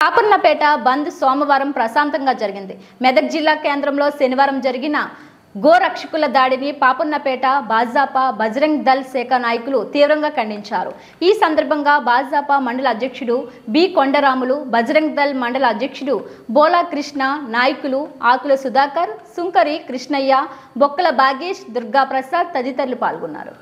పాపన్నపేట బంద్ సోమవారం ప్రశాంతంగా జరిగింది. మెదక్ జిల్లా కేంద్రంలో శనివారం జరిగిన గోరక్షకుల దాడిని పాపన్నపేట భాజపా బజరంగ్ దళ్ శాఖ నాయకులు తీవ్రంగా ఖండించారు. ఈ సందర్భంగా భాజపా మండల అధ్యక్షుడు బి కొండరాములు, బజరంగ్ దళ్ మండల అధ్యక్షుడు బోలా కృష్ణ, నాయకులు ఆకుల సుధాకర్, సుంకరి కృష్ణయ్య, బొక్కల భాగేష్, దుర్గా ప్రసాద్ తదితరులు పాల్గొన్నారు.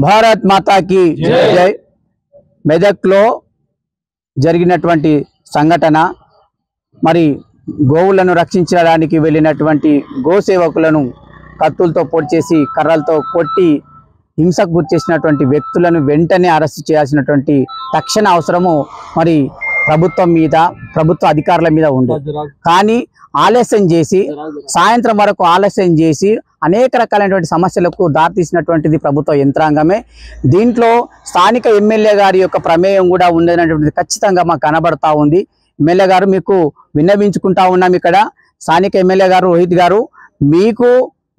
భారత్ మాతా की జై. మెదక్లో జరిగినటువంటి సంఘటన మరి గోవులను రక్షించడానికి వెళ్ళినటువంటి గోసేవకులను కత్తులతో పొడి చేసి కర్రలతో కొట్టి హింసకు గురిచేసినటువంటి వ్యక్తులను వెంటనే అరెస్ట్ చేయాల్సినటువంటి తక్షణ అవసరము మరి ప్రభుత్వం మీద, ప్రభుత్వ అధికారుల మీద ఉంది. కానీ ఆలస్యం చేసి, సాయంత్రం వరకు ఆలస్యం చేసి అనేక రకాలైనటువంటి సమస్యలకు దారితీసినటువంటిది ప్రభుత్వ యంత్రాంగమే. దీంట్లో స్థానిక ఎమ్మెల్యే గారి యొక్క ప్రమేయం కూడా ఉందనేటువంటిది ఖచ్చితంగా మాకు కనబడతా ఉంది. ఎమ్మెల్యే గారు, మీకు విన్నవించుకుంటా ఉన్నాం. ఇక్కడ స్థానిక ఎమ్మెల్యే గారు రోహిత్ గారు, మీకు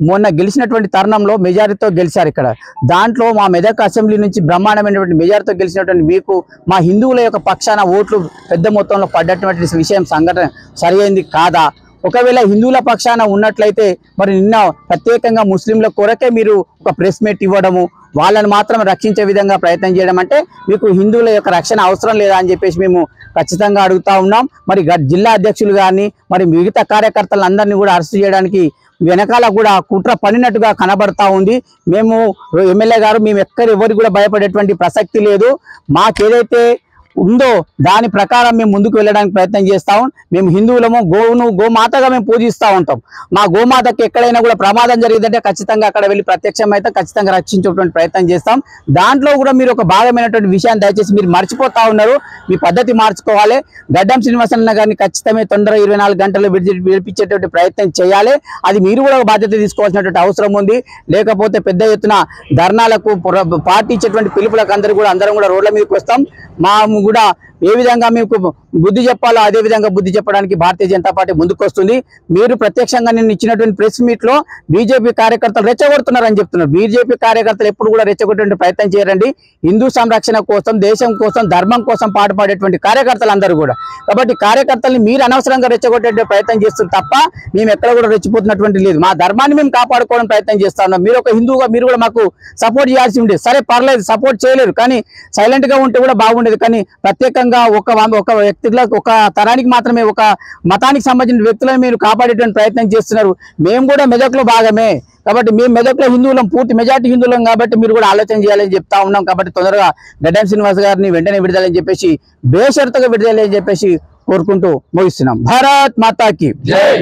మొన్న గెలిచినటువంటి తరుణంలో మెజారిటీతో గెలిచారు. ఇక్కడ దాంట్లో మా మెదక్ అసెంబ్లీ నుంచి బ్రహ్మాండమైనటువంటి మెజారిటీతో గెలిచినటువంటి మీకు మా హిందువుల యొక్క పక్షాన ఓట్లు పెద్ద మొత్తంలో పడ్డటువంటి విషయం సంఘటన సరైనది కాదా? ఒకవేళ హిందువుల పక్షాన ఉన్నట్లయితే మరి నిన్న ప్రత్యేకంగా ముస్లింల కొరకే మీరు ఒక ప్రెస్ మీట్ ఇవ్వడము, వాళ్ళని మాత్రం రక్షించే విధంగా ప్రయత్నం చేయడం అంటే మీకు హిందువుల యొక్క రక్షణ అవసరం లేదా అని చెప్పేసి మేము ఖచ్చితంగా అడుగుతా ఉన్నాం. మరి జిల్లా అధ్యక్షులు కానీ మరి మిగతా కార్యకర్తలందరినీ కూడా అరెస్ట్ చేయడానికి వెనకాల కూడా కుట్ర పడినట్టుగా కనబడతా ఉంది. మేము ఎమ్మెల్యే గారు, మేము ఎవరికి కూడా భయపడేటువంటి ప్రసక్తి లేదు. మాకేదైతే ఉందో దాని ప్రకారం మేము ముందుకు వెళ్ళడానికి ప్రయత్నం చేస్తాం. మేము హిందువులము, గోమాతగా మేము పూజిస్తూ ఉంటాం. మా గోమాతకి ఎక్కడైనా కూడా ప్రమాదం జరిగిందంటే ఖచ్చితంగా అక్కడ వెళ్ళి ప్రత్యక్షం అయితే ఖచ్చితంగా రక్షించేటువంటి ప్రయత్నం చేస్తాం. దాంట్లో కూడా మీరు ఒక భాగమైనటువంటి విషయాన్ని దయచేసి మీరు మర్చిపోతా ఉన్నారు. మీ పద్ధతి మార్చుకోవాలి. గడ్డం శ్రీనివాసన్న గారిని ఖచ్చితమే తొందరగా 24 గంటలు విడిపించేటువంటి ప్రయత్నం చేయాలి. అది మీరు కూడా బాధ్యత తీసుకోవాల్సినటువంటి అవసరం ఉంది. లేకపోతే పెద్ద ఎత్తున ధర్నాలకు, పార్టీ ఇచ్చేటువంటి పిలుపులకు అందరం కూడా రోడ్ల మీదకి వస్తాం. మా కూడా ఏ విధంగా మీకు బుద్ధి చెప్పాలో అదే విధంగా బుద్ధి చెప్పడానికి భారతీయ జనతా పార్టీ ముందుకు వస్తుంది. మీరు ప్రత్యక్షంగా నిన్న ఇచ్చినటువంటి ప్రెస్ మీట్ లో బీజేపీ కార్యకర్తలు రెచ్చగొడుతున్నారని చెప్తున్నారు. బీజేపీ కార్యకర్తలు ఎప్పుడు కూడా రెచ్చగొట్టే ప్రయత్నం చేయరండి. హిందూ సంరక్షణ కోసం, దేశం కోసం, ధర్మం కోసం పాటుపడేటువంటి కార్యకర్తలు అందరూ కూడా. కాబట్టి కార్యకర్తల్ని మీరు అనవసరంగా రెచ్చగొట్టే ప్రయత్నం చేస్తున్నారు తప్ప మేము ఎక్కడ కూడా రెచ్చిపోతున్నటువంటి లేదు. మా ధర్మాన్ని మేము కాపాడుకోవడం ప్రయత్నం చేస్తా ఉన్నాం. మీరు ఒక హిందువుగా మీరు కూడా మాకు సపోర్ట్ చేయాల్సి ఉండేది. సరే పర్లేదు, సపోర్ట్ చేయలేరు, కానీ సైలెంట్ గా ఉంటే కూడా బాగుండేది. కానీ ప్రత్యేకంగా ఒక వ్యక్తులకు, ఒక తరానికి మాత్రమే, ఒక మతానికి సంబంధించిన వ్యక్తులను మీరు కాపాడేటువంటి ప్రయత్నం చేస్తున్నారు. మేము కూడా మెదక్లో భాగమే కాబట్టి, మేము మెదక్లో హిందువులం, పూర్తి మెజార్టీ హిందువులం కాబట్టి మీరు కూడా ఆలోచన చేయాలని చెప్తా ఉన్నాం. కాబట్టి తొందరగా గడ్డం శ్రీనివాస్ గారిని వెంటనే విడుదలని చెప్పేసి, బేషరతుగా విడుదలని చెప్పేసి కోరుకుంటూ ముగిస్తున్నాం. భారత్ మాతా की జై.